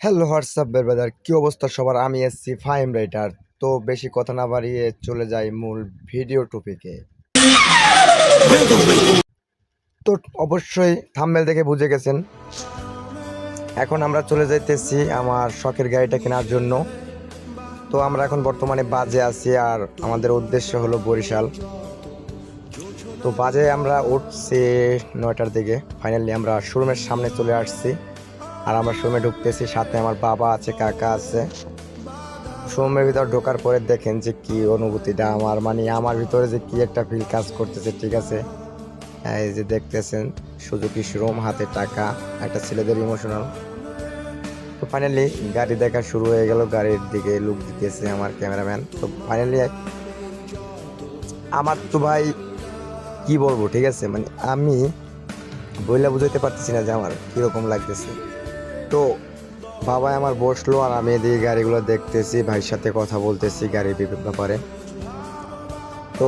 Hello WhatsApp brother, কি অবস্থা সবার? আমি এসছি ফাইম রাইটার। তো বেশি কথা না বাড়িয়ে চলে যাই মূল ভিডিও টপিকে। তো অবশ্যই থাম্বনেল দেখে বুঝে গেছেন, এখন আমরা চলে যাইতেছি আমার শখের গাড়িটা কেনার জন্য। তো আমরা এখন বর্তমানে বাজে আছি আর আমাদের উদ্দেশ্য হলো বরিশাল। তো বাজে আমরা উঠছি 9টার দিকে। ফাইনালি আমরা শোরুমের সামনে চলে আসছি আর আমরা শোরুমে ঢুকতেছি, সাথে আমার বাবা আছে, কাকা আছে। শোরুমের ভিতর ঢোকার পরে দেখেন যে কি অনুভূতিটা আমার ভিতরে যে কি একটা ফিল কাজ করতেছে। ঠিক আছে, এই যে দেখতেছেন সুজুকি শোরুম, হাতে টাকা, একটা ছেলেদের ইমোশনাল। তো ফাইনালি গাড়ি দেখা শুরু হয়ে গেল, গাড়ির দিকে লুক দিতেছে আমার ক্যামেরাম্যান। তো ফাইনালি আমার তো ভাই কি বলবো, ঠিক আছে, আমি বইলা বুঝাইতে পারতেছি না যে আমার কিরকম লাগতেছে। তো বাবা আমার বসলো আর আমি এদিকে গাড়িগুলো দেখতেছি, ভাইয়ের সাথে কথা বলতেছি গাড়ির ব্যাপারে। তো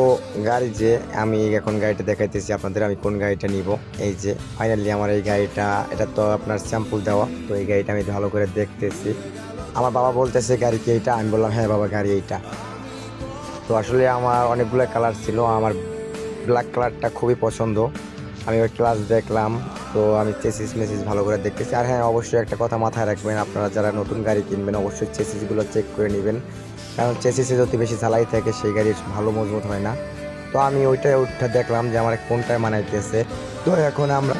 গাড়ি যে আমি এখন গাড়িটা দেখাইতেছি আপনাদের, আমি কোন গাড়িটা নিব। এই যে ফাইনালি আমার এই গাড়িটা, এটা তো আপনার স্যাম্পল দেওয়া। তো এই গাড়িটা আমি ভালো করে দেখতেছি। আমার বাবা বলতেছে গাড়ি কি এইটা? আমি বললাম হ্যাঁ বাবা, গাড়ি এইটা। তো আসলে আমার অনেকগুলো কালার ছিল, আমার ব্ল্যাক কালারটা খুবই পছন্দ। আমি ওই ক্লাস দেখলাম। তো আমি চেসিস মেসিস ভালো করে দেখতেছি। আর হ্যাঁ, অবশ্যই একটা কথা মাথায় রাখবেন, আপনারা যারা নতুন গাড়ি কিনবেন অবশ্যই চেসিসগুলো চেক করে নেবেন, কারণ চেসিসে যদি বেশি ঝালাই থাকে সেই গাড়ি ভালো মজবুত হয় না। তো আমি ওইটাই দেখলাম যে আমার কোনটায় মানাইতেছে। তো এখন আমরা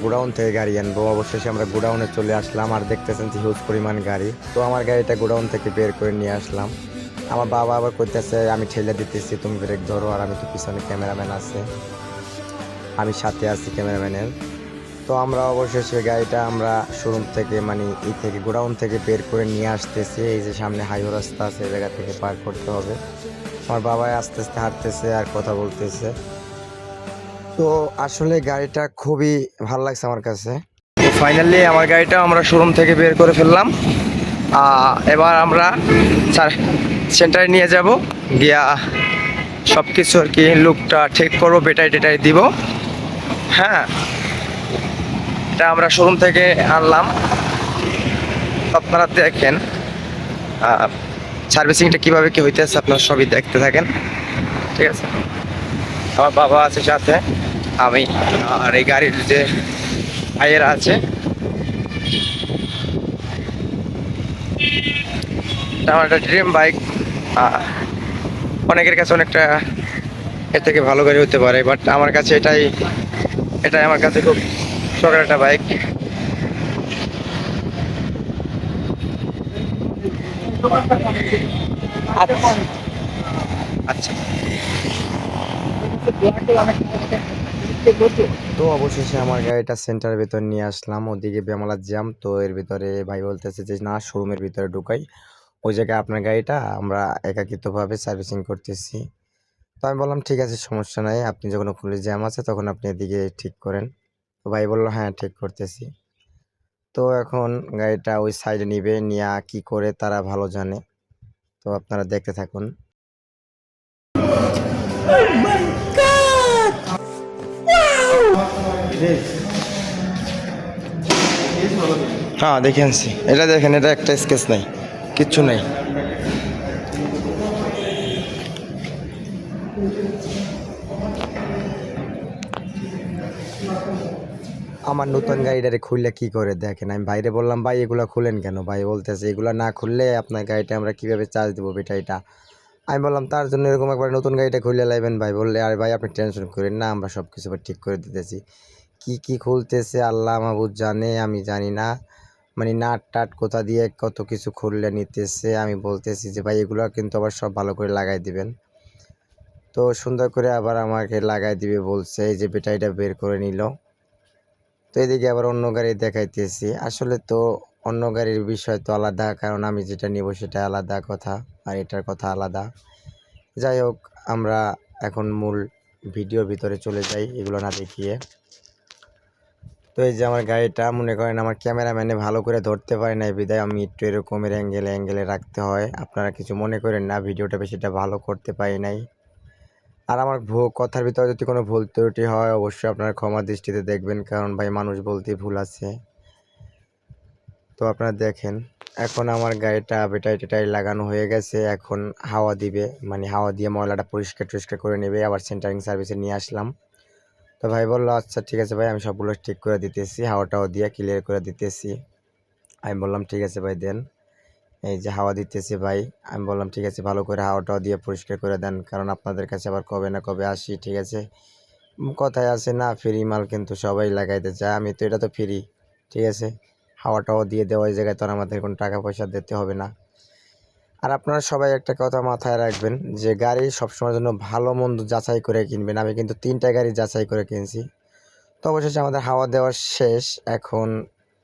গোডাউন থেকে গাড়ি আনবো। অবশেষে আমরা গোডাউনে চলে আসলাম আর দেখতেছেন যে হিউজ পরিমাণ গাড়ি। তো আমার গাড়িটা গোডাউন থেকে বের করে নিয়ে আসলাম। আমার বাবা আবার কইতেছে আমি ঠেলে দিতেছি, তুমি ব্রেক ধরো। আর আমি তো পিছনে ক্যামেরাম্যান আছে, আমি সাথে আছি ক্যামেরাম্যানের। তো আমরা অবশেষে গাড়িটা আমরা শোরুম থেকে থেকে গোডাউন থেকে বের করে নিয়ে আসতেছি। এই যে সামনে হাইওয়ে রাস্তা আছে, এই জায়গা থেকে পার করতে হবে। আমার বাবা আস্তে আস্তে হাঁটতেছে আর কথা বলতেছে। তো আসলে গাড়িটা খুবই ভালো লাগছে আমার কাছে। তো ফাইনালি আমার গাড়িটা আমরা শোরুম থেকে বের করে ফেললাম। এবার আমরা সেন্টারে নিয়ে যাব, গিয়া সব কিছু আর কি লুকটা ঠিক করবো, বেটাই টেটাই দিব। হ্যাঁ, এটা আমরা শোরুম থেকে আনলাম, আপনারা দেখেন সার্ভিসিংটা কীভাবে কি হইতেছে, আপনারা সবই দেখতে থাকেন। ঠিক আছে, আমার বাবা আছে সাথে, আমি আর এই গাড়ির যে ভাইয়েরা আছে। আমার একটা ড্রিম বাইক, অনেকের কাছে অনেকটা এর থেকে ভালো গাড়ি হতে পারে, বাট আমার কাছে এটাই এটাই আমার কাছে খুব শখের একটা বাইক। আচ্ছা, তো অবশেষে আমার গাড়িটা সেন্টারের ভিতর নিয়ে আসলাম, ওদিকে বেমালার জ্যাম। তো এর ভিতরে ভাই বলতেছে যে না, শোরুমের ভিতরে ঢুকাই, ওই জায়গায় আপনার গাড়িটা আমরা একাকিত্বভাবে সার্ভিসিং করতেছি। তো আমি বললাম ঠিক আছে, সমস্যা নাই, আপনি যখন ওখানে জ্যাম আছে তখন আপনি এদিকে ঠিক করেন। তো ভাই বললো হ্যাঁ ঠিক করতেছি। তো এখন গাড়িটা ওই সাইডে নিবে, নিয়ে কি করে তারা ভালো জানে। তো আপনারা দেখতে থাকুন। হ্যাঁ দেখে আনছি, এটা দেখেন, এটা একটা স্কেচ নাই, কিচ্ছু নেই। আমার নতুন গাড়িটারে খুললে কি করে দেখেন। আমি বাইরে বললাম ভাই এগুলো খুলেন কেন? ভাই বলতেছে এগুলো না খুললে আপনার গাড়িটা আমরা কিভাবে চার্জ দেবো ব্যাটারিটা। আমি বললাম তার জন্য এরকম একবার নতুন গাড়িটা খুলে লাইবেন। ভাই বললে আরে ভাই আপনি টেনশন করেন না, আমরা সব কিছু ঠিক করে দিতেছি। কি কি খুলতেছে আল্লাহ মাহবুদ জানে, আমি জানি না। নাট টাট কোথা দিয়ে কত কিছু খুললে নিতেছে। আমি বলতেছি যে ভাই এগুলো কিন্তু আবার সব ভালো করে লাগাই দিবেন। তো সুন্দর করে আবার আমাকে লাগাই দিবে বলছে। এই যে ব্যাটারিটা বের করে নিল। তো এদিকে আবার অন্য গাড়ি দেখাইতেছি। আসলে তো অন্য গাড়ির বিষয় তো আলাদা, কারণ আমি যেটা নিব সেটা আলাদা কথা আর এটার কথা আলাদা। যাই হোক, আমরা এখন মূল ভিডিওর ভিতরে চলে যাই এগুলো না দেখিয়ে। তো এই যে আমার গাড়িটা, মনে করেন আমার ক্যামেরাম্যানে ভালো করে ধরতে পারে না, বিধায় আমি একটু এরকমের অ্যাঙ্গেলে রাখতে হয়। আপনারা কিছু মনে করেন না, ভিডিওটা বেশিটা ভালো করতে পারি নাই। আর আমার কথার ভিতরে যদি কোনো ভুল ত্রুটি হয় অবশ্যই আপনারা ক্ষমা দৃষ্টিতে দেখবেন, কারণ ভাই মানুষ বলতে ভুল আছে। তো আপনারা দেখেন এখন আমার গাড়িটা ব্যাটারি টেটারি লাগানো হয়ে গেছে, এখন হাওয়া দিবে, মানে হাওয়া দিয়ে ময়লাটা পরিষ্কার টরিষ্কার করে নেবে। আবার সেন্টারিং সার্ভিসে নিয়ে আসলাম। তো ভাই বললো আচ্ছা ঠিক আছে ভাই, আমি সবগুলো ঠিক করে দিতেছি, হাওয়াটাও দিয়ে ক্লিয়ার করে দিতেছি। আমি বললাম ঠিক আছে ভাই দেন। এই যে হাওয়া দিতেছি ভাই, আমি বললাম ঠিক আছে ভালো করে হাওয়াটাও দিয়ে পরিষ্কার করে দেন, কারণ আপনাদের কাছে আবার কবে না কবে আসি, ঠিক আছে। কথায় আছে না, ফ্রি মাল কিন্তু সবাই লাগাইতে চায়, আমি তো এটা তো ফ্রি, ঠিক আছে। হাওয়াটাও দিয়ে দেওয়া, এই জায়গায় তো আর আমাদের কোনো টাকা পয়সা দিতে হবে না। আর আপনারা সবাই একটা কথা মাথায় রাখবেন যে গাড়ি সবসময়ের জন্য ভালো মন্দ যাচাই করে কিনবেন। আমি কিন্তু 3টা গাড়ি যাচাই করে কিনছি। তো অবশেষে আমাদের হাওয়া দেওয়া শেষ, এখন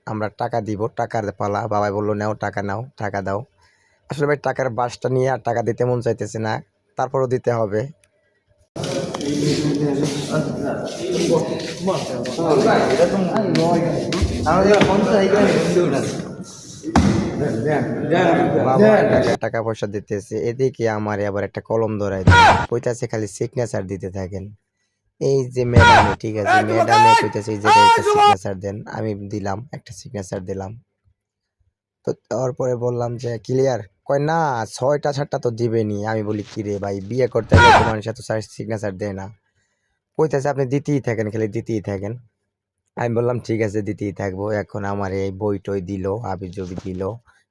আমরা টাকা দিব, টাকার পালা। বাবাই বললো নাও টাকা, নাও টাকা দাও। আসলে ভাই টাকার বাসটা নিয়ে আর টাকা দিতে মন চাইতেছে না, তারপরও দিতে হবে। বাবা টাকা পয়সা দিতেছে, এদিকে আমার আবার একটা কলম ধরাই কইতাছে খালি সিগনেচার দিতে থাকেন। এই যে ম্যাডামে, ঠিক আছে, ম্যাডামে কইতাছে এই জায়গায় একটা সিগনেচার দেন, আমি দিলাম, একটা সিগনেচার দিলাম। তো তারপরে বললাম যে ক্লিয়ার, কয় না 6টা 7টা তো দিবেনি। আমি বলি কি রে ভাই, বিয়ে করতে গেলে তো মানুষ এত সিগনেচার দেয় না। কইতাছে আপনি দিতেই থাকেন, খালি দিতেই থাকেন। আমি বললাম ঠিক আছে দিতেই থাকবো। এখন আমার এই বই টই দিল, হাবিজাবি দিল,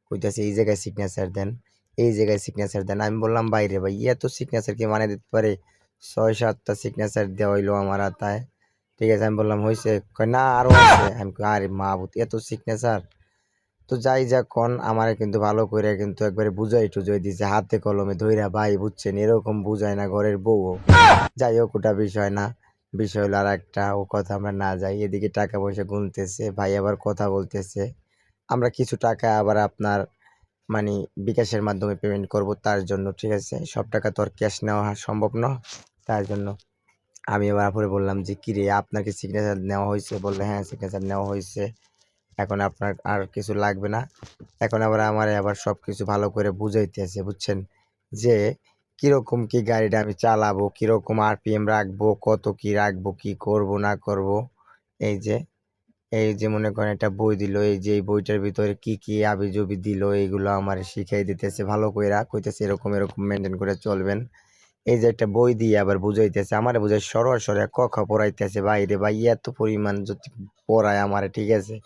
কইতাছে এই জায়গায় সিগনেচার দেন, এই জায়গায় সিগনেচার দেন। আমি বললাম বাইরে ভাই এত সিগনেচার কি মানে দিতে পারে, 6-7টা সিগনেচার দেওয়া হইলো আমার হাতায়, ঠিক আছে। আমি বললাম হয়েছে, কয় না আরো আছে। আমি কই আরে মাহবুত এত সিগনেচার। তো যাই যা কন আমারে কিন্তু ভালো করে কিন্তু একবারে বুঝাই টুজাই দিছে, হাতে কলমে ধইরা। ভাই বুঝছেন এরকম বুঝায় না ঘরের বউ। যাই হোক ওটা বিষয় না, বিষয় হলো আর একটা, ও কথা আমরা না যাই। এদিকে টাকা পয়সা গুনতেছে ভাই, আবার কথা বলতেছে। আমরা কিছু টাকা আবার আপনার মানে বিকাশের মাধ্যমে পেমেন্ট করব তার জন্য, ঠিক আছে। সব টাকা তো আর ক্যাশ নেওয়া সম্ভব না, তার জন্য আমি আবার আপুরে বললাম যে কিরে আপনার কি সিগনেচার নেওয়া হয়েছে? বললে হ্যাঁ সিগনেচার নেওয়া হয়েছে, এখন আপনার আর কিছু লাগবে না। এখন আবার আমার আবার সব কিছু ভালো করে বুঝাইতেছে, বুঝছেন, যে কিরকম কি গাড়িটা আমি চালাবো, কিরকম আরপিএম রাখবো, কত কি রাখবো, কি করব না করব। এই যে এই যে মনে করেন একটা বই দিল, এই যে এই বইটার ভিতরে কি কি আবিজবি দিল, এইগুলো আমার শিখাই দিতেছে ভালো কইরা, কইতেছে এরকম এরকম মেনটেন করে চলবেন। এই যে একটা বই দিয়ে আবার বুঝাইতেছে, আমার বুঝাই সরে ক খ পড়াইতেছে। বাইরে ভাই এত পরিমাণ যদি পড়ায় আমারে, ঠিক আছে।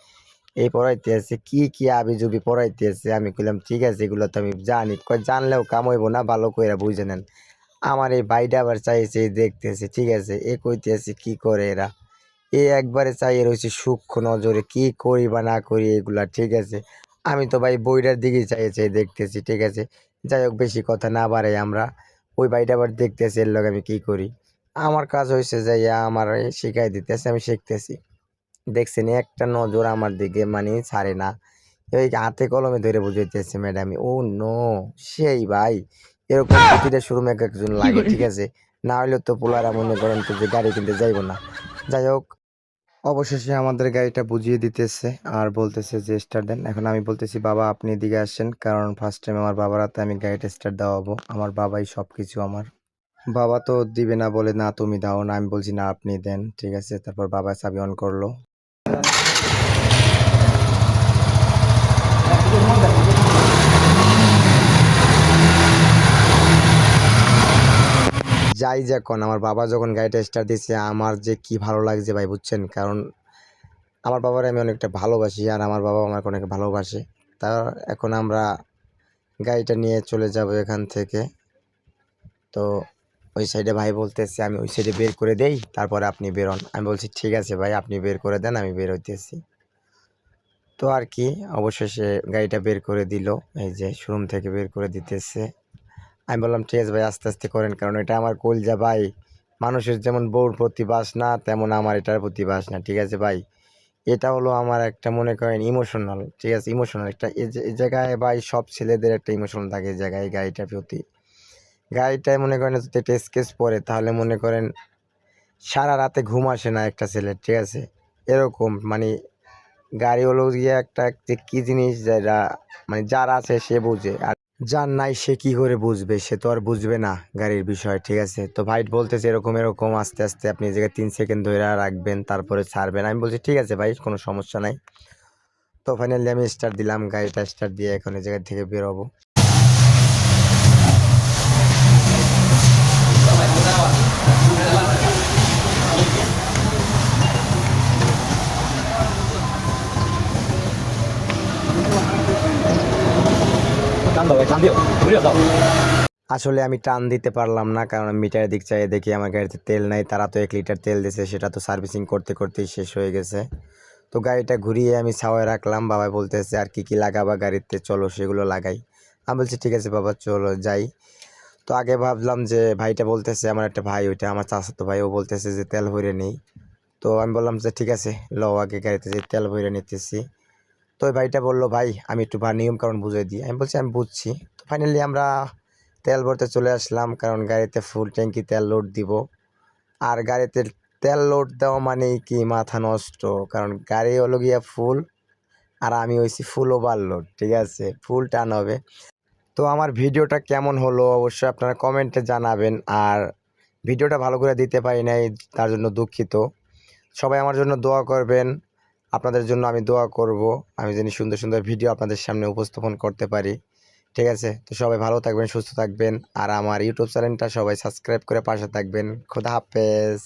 এই পড়াইতে আছে কি কি আবিজুবি পড়াইতে আছে। আমি কইলাম ঠিক আছে এগুলো তো আমি জানি, কয় জানলেও কাম হইব না, ভালো কইরা বুঝে নেন। আমার এই ভাইটা আবার চাইছে দেখতেছে, ঠিক আছে, এ কইতেছে কি করে এরা, এ একবারে চাইয়ে রয়েছে সূক্ষ্ম নজরে কি করি বা না করি এগুলা, ঠিক আছে। আমি তো ভাই বইটার দিকেই চাইছে দেখতেছি, ঠিক আছে। যাই হোক বেশি কথা না বাড়াই আমরা, ওই ভাইটা আবার দেখতেছে এর লগে আমি কি করি। আমার কাজ হয়েছে যাইয়া আমার শিখাই দিতেছে, আমি শিখতেছি। দেখছেন একটা নজর আমার দিকে মানে ছাড়ে না, এই হাতে কলমে ধরে বুঝাইতেছে ম্যাডাম। ও নো, সেই ভাই এরকম প্রতিটা শোরুমে এক একজন লাগে, ঠিক আছে। না হলে তো পোলারা মনে করেন তো যে গাড়ি কিনতে যাইবো না। যাই হোক অবশেষে আমাদের গাড়িটা বুঝিয়ে দিতেছে আর বলতেছে যে স্টার্ট দেন। এখন আমি বলতেছি বাবা আপনি এদিকে আসেন, কারণ ফার্স্ট টাইম আমার বাবার হাতে আমি গাড়িটা স্টার্ট দেওয়াবো, আমার বাবাই সব কিছু আমার। বাবা তো দিবে না, বলে না তুমি দাও না। আমি বলছি না আপনি দেন, ঠিক আছে। তারপর বাবা চাবি অন করলো। যাই যখন আমার বাবা যখন গাড়িটা স্টার্ট দিচ্ছে আমার যে কি ভালো লাগছে ভাই, বুঝছেন। কারণ আমার বাবার আমি অনেকটা ভালোবাসি আর আমার বাবা আমাকে অনেক ভালোবাসে। তা এখন আমরা গাড়িটা নিয়ে চলে যাব এখান থেকে। তো ওই সাইডে ভাই বলতেছে আমি ওই সাইডে বের করে দেই, তারপরে আপনি বেরোন। আমি বলছি ঠিক আছে ভাই আপনি বের করে দেন, আমি বের হইতেছি। তো আর কি অবশেষে গাড়িটা বের করে দিল, এই যে শোরুম থেকে বের করে দিতেছে। আমি বললাম ঠিক আছে ভাই আস্তে আস্তে করেন, কারণ এটা আমার কলজা ভাই। মানুষের যেমন বউর প্রতি বাসনা তেমন আমার এটার প্রতি বাসনা, ঠিক আছে ভাই। এটা হলো আমার একটা মনে করেন ইমোশনাল, ঠিক আছে, ইমোশনাল একটা এই জায়গায় ভাই সব ছেলেদের একটা ইমোশনাল থাকে এই জায়গায়, গাড়িটার প্রতি। গাড়িটায় মনে করেন যদি একটা স্কেচ পড়ে তাহলে মনে করেন সারা রাতে ঘুম আসে না একটা ছেলের, ঠিক আছে। এরকম মানে গাড়ি হলো গিয়ে একটা যে কি জিনিস যারা মানে যার আছে সে বুঝে, আর যার নাই সে কি করে বুঝবে, সে তো আর বুঝবে না গাড়ির বিষয়, ঠিক আছে। তো ভাই বলতেছে এরকম এরকম আস্তে আস্তে আপনি এই জায়গায় 3 সেকেন্ড ধরে রাখবেন তারপরে ছাড়বেন। আমি বলছি ঠিক আছে ভাই কোনো সমস্যা নাই। তো ফাইনালি আমি স্টার্ট দিলাম, গাড়িটা স্টার্ট দিয়ে এখন এই জায়গা থেকে বেরোবো। আসলে আমি টান দিতে পারলাম না, কারণ মিটারের দিক চাই দেখি আমার গাড়িতে তেল নাই। তারা তো 1 লিটার তেল দিয়েছে, সেটা তো সার্ভিসিং করতে করতেই শেষ হয়ে গেছে। তো গাড়িটা ঘুরিয়ে আমি ছাওয়ায় রাখলাম। বাবা বলতেছে আর কি লাগাবা গাড়িতে, চলো সেগুলো লাগাই। আমি বলছি ঠিক আছে বাবা চলো যাই। তো আগে ভাবলাম যে ভাইটা বলতেছে, আমার একটা ভাই, ওইটা আমার চাচাতো ভাই, ও বলতেছে যে তেল ভরে নেই। তো আমি বললাম যে ঠিক আছে লও আগে গাড়িতে যে তেল ভরে নিতেছি। তো ওই ভাইটা বললো ভাই আমি একটু নিয়ম কারণ বুঝিয়ে দিই। আমি বলছি আমি বুঝছি। তো ফাইনালি আমরা তেল ভরতে চলে আসলাম, কারণ গাড়িতে ফুল ট্যাঙ্কি তেল লোড দিব। আর গাড়িতে তেল লোড দেওয়া মানেই কি মাথা নষ্ট, কারণ গাড়ি হলো গিয়া ফুল আর আমি হয়েছি ফুল ওভারলোড, ঠিক আছে, ফুল টান হবে। তো আমার ভিডিওটা কেমন হলো অবশ্যই আপনারা কমেন্টে জানাবেন। আর ভিডিওটা ভালো করে দিতে পারি নাই, তার জন্য দুঃখিত। সবাই আমার জন্য দোয়া করবেন, আপনাদের জন্য আমি দোয়া করব, আমি যেন সুন্দর সুন্দর ভিডিও আপনাদের সামনে উপস্থাপন করতে পারি। ঠিক আছে, তো সবাই ভালো থাকবেন, সুস্থ থাকবেন। আর আমার ইউটিউব চ্যানেলটা সবাই সাবস্ক্রাইব করে পাশে থাকবেন। খোদা হাফেজ।